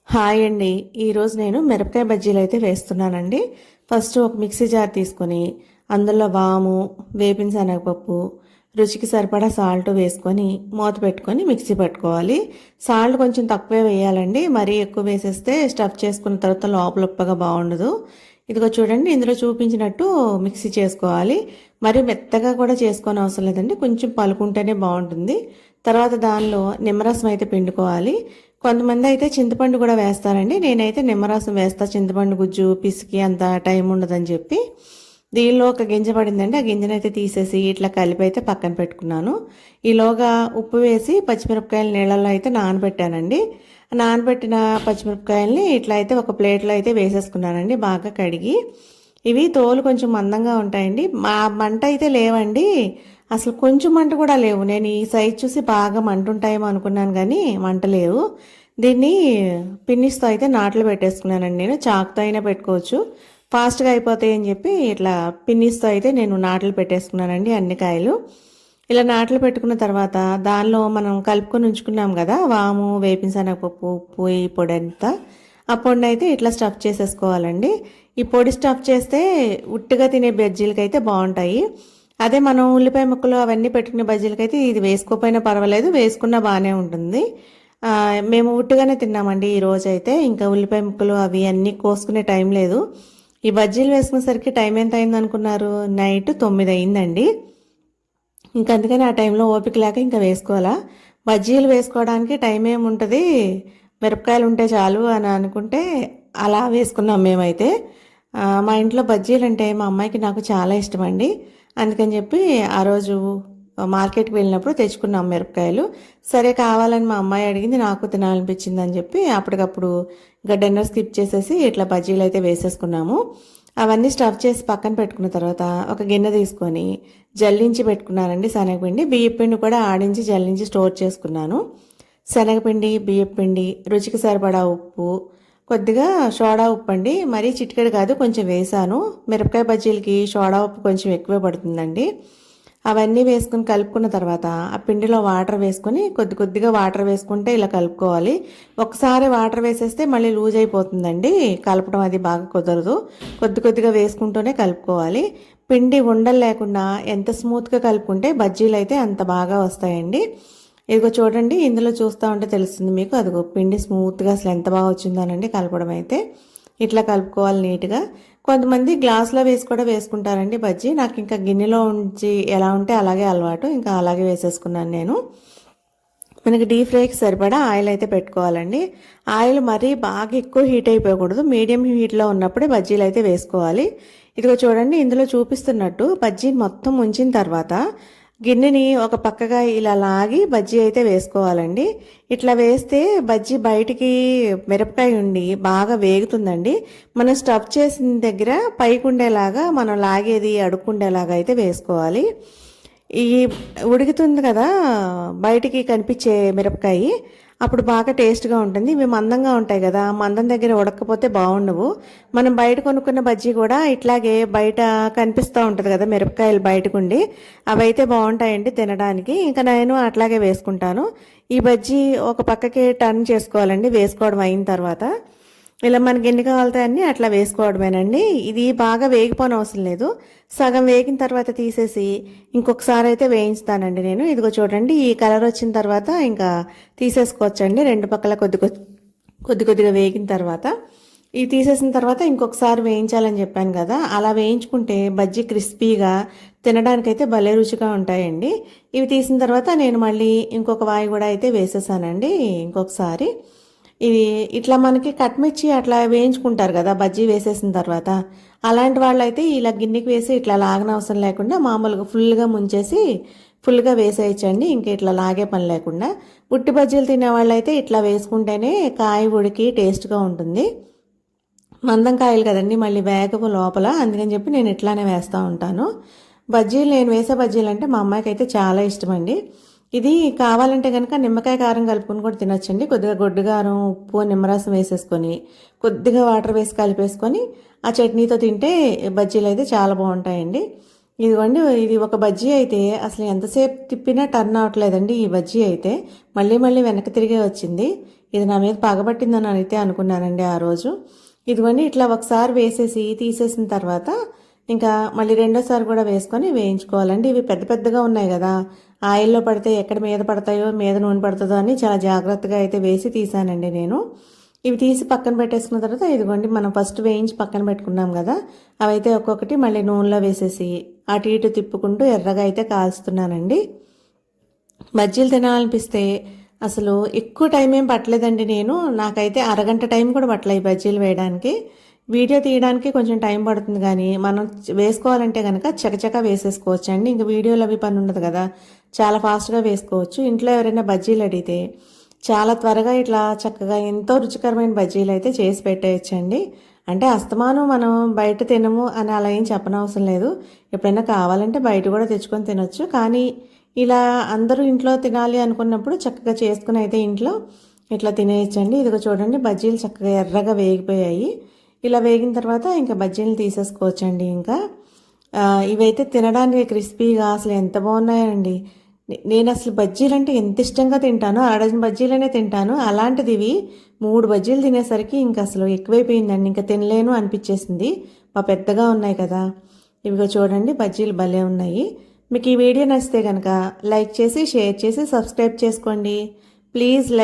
Hi అండి. ఈరోజు నేను మిరపకాయ బజ్జీలు అయితే వేస్తున్నానండి. ఫస్ట్ ఒక మిక్సీ జార్ తీసుకొని అందులో వాము, వేపిన శనగపప్పు, రుచికి సరిపడా సాల్ట్ వేసుకొని మూత పెట్టుకొని మిక్సీ పట్టుకోవాలి. సాల్ట్ కొంచెం తక్కువే వేయాలండి, మరీ ఎక్కువ వేసేస్తే స్టఫ్ చేసుకున్న తర్వాత లోపల ఉప్పగా బాగుండదు. ఇదిగో చూడండి, ఇందులో చూపించినట్టు మిక్సీ చేసుకోవాలి. మరి మెత్తగా కూడా చేసుకోని అవసరం లేదండి, కొంచెం పలుకుంటేనే బాగుంటుంది. తర్వాత దానిలో నిమ్మరసం అయితే పిండుకోవాలి. కొంతమంది అయితే చింతపండు కూడా వేస్తారండి, నేనైతే నిమ్మరసం వేస్తా. చింతపండు గుజ్జు పిసికి అంత టైం ఉండదని చెప్పి. దీనిలో ఒక గింజ పడిందండి, ఆ గింజనైతే తీసేసి ఇట్లా కలిపి అయితే పక్కన పెట్టుకున్నాను. ఈలోగా ఉప్పు వేసి పచ్చిమిరపకాయలు నీళ్ళల్లో అయితే నానబెట్టానండి. నానబెట్టిన పచ్చిమిరపకాయల్ని ఇట్లా అయితే ఒక ప్లేట్లో అయితే వేసేసుకున్నానండి, బాగా కడిగి. ఇవి తోలు కొంచెం మందంగా ఉంటాయండి. మా మంట అయితే లేవండి, అసలు కొంచెం మంట కూడా లేవు. నేను ఈ సైజ్ చూసి బాగా మంట ఉంటాయేమో అనుకున్నాను, కానీ మంట లేవు. దీన్ని పిన్నిస్తో అయితే నాట్లు పెట్టేసుకున్నానండి. నేను చాకుతో అయినా పెట్టుకోవచ్చు, ఫాస్ట్గా అయిపోతాయి అని చెప్పి ఇట్లా పిన్నిస్తో అయితే నేను నాట్లు పెట్టేసుకున్నానండి అన్ని కాయలు. ఇలా నాట్లు పెట్టుకున్న తర్వాత దానిలో మనం కలుపుకొని ఉంచుకున్నాం కదా వాము, వేపిన శనగపప్పు, ఉప్పు, ఈ పొడి అంతా, ఆ పొడిని అయితే ఇట్లా స్టఫ్ చేసేసుకోవాలండి. ఈ పొడి స్టఫ్ చేస్తే ఉట్టిగా తినే బజ్జీలకి అయితే బాగుంటాయి. అదే మనం ఉల్లిపాయ ముక్కలు అవన్నీ పెట్టుకునే బజ్జీలకైతే ఇది వేసుకోకపోయినా పర్వాలేదు, వేసుకున్నా బాగానే ఉంటుంది. మేము ఉట్టుగానే తిన్నామండి ఈ రోజైతే. ఇంకా ఉల్లిపాయ ముక్కలు అవి అన్నీ కోసుకునే టైం లేదు. ఈ బజ్జీలు వేసుకునేసరికి టైం ఎంత అయింది అనుకున్నారు? నైట్ 9 అయిందండి. ఇంకా అందుకని ఆ టైంలో ఓపిక లేక ఇంకా వేసుకోవాలా. బజ్జీలు వేసుకోవడానికి టైం ఏముంటుంది, మిరపకాయలు ఉంటే చాలు అని అనుకుంటే అలా వేసుకున్నాం మేమైతే. మా ఇంట్లో బజ్జీలు అంటే మా అమ్మాయికి నాకు చాలా ఇష్టం అండి. అందుకని చెప్పి ఆ రోజు మార్కెట్కి వెళ్ళినప్పుడు తెచ్చుకున్నాం మిరపకాయలు. సరే కావాలని మా అమ్మాయి అడిగింది, నాకు తినాలనిపించింది అని చెప్పి అప్పటికప్పుడు ఇంకా డిన్నర్ స్కిప్ చేసేసి ఇట్లా బజ్జీలు అయితే వేసేసుకున్నాము. అవన్నీ స్టఫ్ చేసి పక్కన పెట్టుకున్న తర్వాత ఒక గిన్నె తీసుకొని జల్లించి పెట్టుకున్నానండి శనగపిండి. బియ్యపిండి కూడా ఆడించి జల్లించి స్టోర్ చేసుకున్నాను. శనగపిండి, బియ్యపిండి, రుచికి సరిపడా ఉప్పు, కొద్దిగా సోడా ఉప్పు అండి, మరీ చిటికెడు కాదు, కొంచెం వేసాను. మిరపకాయ బజ్జీలకి సోడా ఉప్పు కొంచెం ఎక్కువే పడుతుందండి. అవన్నీ వేసుకుని కలుపుకున్న తర్వాత ఆ పిండిలో వాటర్ వేసుకొని కొద్ది కొద్దిగా వాటర్ వేసుకుంటే ఇలా కలుపుకోవాలి. ఒకసారి వాటర్ వేసేస్తే మళ్ళీ లూజ్ అయిపోతుందండి, కలపడం అది బాగా కుదరదు. కొద్ది కొద్దిగా వేసుకుంటూనే కలుపుకోవాలి. పిండి ఉండలు లేకుండా ఎంత స్మూత్గా కలుపుకుంటే బజ్జీలు అయితే అంత బాగా వస్తాయండి. ఇదిగో చూడండి, ఇందులో చూస్తూ ఉంటే తెలుస్తుంది మీకు. అదిగో పిండి స్మూత్గా అసలు ఎంత బాగా వచ్చిందోనండి కలపడం అయితే. ఇట్లా కలుపుకోవాలి నీట్గా. కొంతమంది గ్లాస్లో వేసి కూడా వేసుకుంటారండి బజ్జీ. నాకు ఇంకా గిన్నెలో ఉంచి ఎలా ఉంటే అలాగే అలవాటు, ఇంకా అలాగే వేసేసుకున్నాను నేను. మనకి డీప్ ఫ్రైకి సరిపడా ఆయిల్ అయితే పెట్టుకోవాలండి. ఆయిల్ మరీ బాగా ఎక్కువ హీట్ అయిపోకూడదు, మీడియం హీట్లో ఉన్నప్పుడే బజ్జీలు అయితే వేసుకోవాలి. ఇదిగో చూడండి, ఇందులో చూపిస్తున్నట్టు బజ్జీని మొత్తం ఉంచిన తర్వాత గిన్నెని ఒక పక్కగా ఇలా లాగి బజ్జీ అయితే వేసుకోవాలండి. ఇట్లా వేస్తే బజ్జీ బయటికి మిరపకాయ ఉండి బాగా వేగుతుందండి. మనం స్టఫ్ చేసిన దగ్గర పైకి ఉండేలాగా మనం లాగేది అడుక్కుండేలాగా అయితే వేసుకోవాలి. ఈ ఉడుకుతుంది కదా బయటికి కనిపించే మిరపకాయ, అప్పుడు బాగా టేస్ట్గా ఉంటుంది. ఇవి మందంగా ఉంటాయి కదా, మందం దగ్గర ఉడకపోతే బాగుండవు. మనం బయట కొనుక్కున్న బజ్జీ కూడా ఇట్లాగే బయట కనిపిస్తూ ఉంటుంది కదా మిరపకాయలు బయటకుండి, అవి అయితే బాగుంటాయండి తినడానికి. ఇంకా నేను అట్లాగే వేసుకుంటాను. ఈ బజ్జీ ఒక పక్కకి టర్న్ చేసుకోవాలండి వేసుకోవడం అయిన తర్వాత. ఇలా మనకి ఎన్ని కావాలితే అన్నీ అట్లా వేసుకోవడమేనండి. ఇది బాగా వేగిపోని అవసరం లేదు, సగం వేగిన తర్వాత తీసేసి ఇంకొకసారి అయితే వేయించుతానండి నేను. ఇదిగో చూడండి, ఈ కలర్ వచ్చిన తర్వాత ఇంకా తీసేసుకోవచ్చండి. రెండు పక్కల కొద్దిగా వేగిన తర్వాత ఇవి తీసేసిన తర్వాత ఇంకొకసారి వేయించాలని చెప్పాను కదా, అలా వేయించుకుంటే బజ్జీ క్రిస్పీగా తినడానికైతే భలే రుచిగా ఉంటాయండి. ఇవి తీసిన తర్వాత నేను మళ్ళీ ఇంకొక వాయి కూడా అయితే వేసేసానండి ఇంకొకసారి. ఇది ఇట్లా మనకి కట్మిర్చి అట్లా వేయించుకుంటారు కదా బజ్జీ వేసేసిన తర్వాత, అలాంటి వాళ్ళు అయితే ఇలా గిన్నెకి వేసి ఇట్లా లాగన అవసరం లేకుండా మామూలుగా ఫుల్గా ముంచేసి ఫుల్గా వేసేయచ్చండి, ఇంకా ఇట్లా లాగే పని లేకుండా. ఉట్టి బజ్జీలు తినే వాళ్ళు అయితే ఇట్లా వేసుకుంటేనే కాయ ఉడికి టేస్ట్గా ఉంటుంది. మందం కాయలు కదండి, మళ్ళీ వేగపు లోపల, అందుకని చెప్పి నేను ఇట్లానే వేస్తూ ఉంటాను బజ్జీలు. నేను వేసే బజ్జీలు అంటే మా అమ్మాయికి అయితే చాలా ఇష్టం అండి. ఇది కావాలంటే కనుక నిమ్మకాయ కారం కలుపుకొని కూడా తినొచ్చండి. కొద్దిగా గొడ్డు కారం, ఉప్పు, నిమ్మరసం వేసేసుకొని కొద్దిగా వాటర్ వేసి కలిపేసుకొని ఆ చట్నీతో తింటే బజ్జీలు అయితే చాలా బాగుంటాయండి. ఇదిగోండి, ఇది ఒక బజ్జీ అయితే అసలు ఎంతసేపు తిప్పినా టర్న్ అవ్వట్లేదండి. ఈ బజ్జీ అయితే మళ్ళీ మళ్ళీ వెనక్కి తిరిగే వచ్చింది. ఇది నా మీద పగబట్టిందని అయితే అనుకున్నానండి ఆ రోజు. ఇదిగోండి ఇట్లా ఒకసారి వేసేసి తీసేసిన తర్వాత ఇంకా మళ్ళీ రెండోసారి కూడా వేసుకొని వేయించుకోవాలండి. ఇవి పెద్ద పెద్దగా ఉన్నాయి కదా, ఆయిల్లో పడితే ఎక్కడ మీద పడతాయో, మీద నూనె పడుతుందో అని చాలా జాగ్రత్తగా అయితే వేసి తీసానండి నేను. ఇవి తీసి పక్కన పెట్టేసుకున్న తర్వాత ఇదిగోండి మనం ఫస్ట్ వేయించి పక్కన పెట్టుకున్నాం కదా, అవైతే ఒక్కొక్కటి మళ్ళీ నూనెలో వేసేసి అటు ఇటు తిప్పుకుంటూ ఎర్రగా అయితే కాల్స్తున్నానండి. బజ్జీలు తినాలనిపిస్తే అసలు ఎక్కువ టైం ఏం పట్టలేదండి. నాకైతే అరగంట టైం కూడా పట్టలేదు ఈ బజ్జీలు వేయడానికి. వీడియో తీయడానికి కొంచెం టైం పడుతుంది కానీ మనం వేసుకోవాలంటే కనుక చకచక వేసేసుకోవచ్చు అండి. ఇంకా వీడియోలో అవి పని ఉండదు కదా, చాలా ఫాస్ట్గా వేసుకోవచ్చు. ఇంట్లో ఎవరైనా బజ్జీలు అడిగితే చాలా త్వరగా ఇట్లా చక్కగా ఎంతో రుచికరమైన బజ్జీలు అయితే చేసి పెట్టేయచ్చండి. అంటే అస్తమానం మనం బయట తినము అని అలా ఏం చెప్పనవసరం లేదు. ఎప్పుడైనా కావాలంటే బయట కూడా తెచ్చుకొని తినొచ్చు. కానీ ఇలా అందరూ ఇంట్లో తినాలి అనుకున్నప్పుడు చక్కగా చేసుకుని అయితే ఇంట్లో ఇట్లా తినేయచ్చండి. ఇదిగో చూడండి బజ్జీలు చక్కగా ఎర్రగా వేగిపోయాయి. ఇలా వేగిన తర్వాత ఇంకా బజ్జీలు తీసేసుకోవచ్చండి. ఇంకా ఇవైతే తినడానికి క్రిస్పీగా అసలు ఎంత బాగున్నాయండి. నేను అసలు బజ్జీలు అంటే ఎంత ఇష్టంగా తింటాను, అరడజన్ బజ్జీలనే తింటాను. అలాంటిది ఇవి 3 బజ్జీలు తినేసరికి ఇంకా అసలు ఎక్కువైపోయిందండి. ఇంకా తినలేను అనిపించేసింది. పెద్దగా ఉన్నాయి కదా. ఇవిగో చూడండి బజ్జీలు భలే ఉన్నాయి. మీకు ఈ వీడియో నచ్చితే కనుక లైక్ చేసి, షేర్ చేసి, సబ్స్క్రైబ్ చేసుకోండి ప్లీజ్.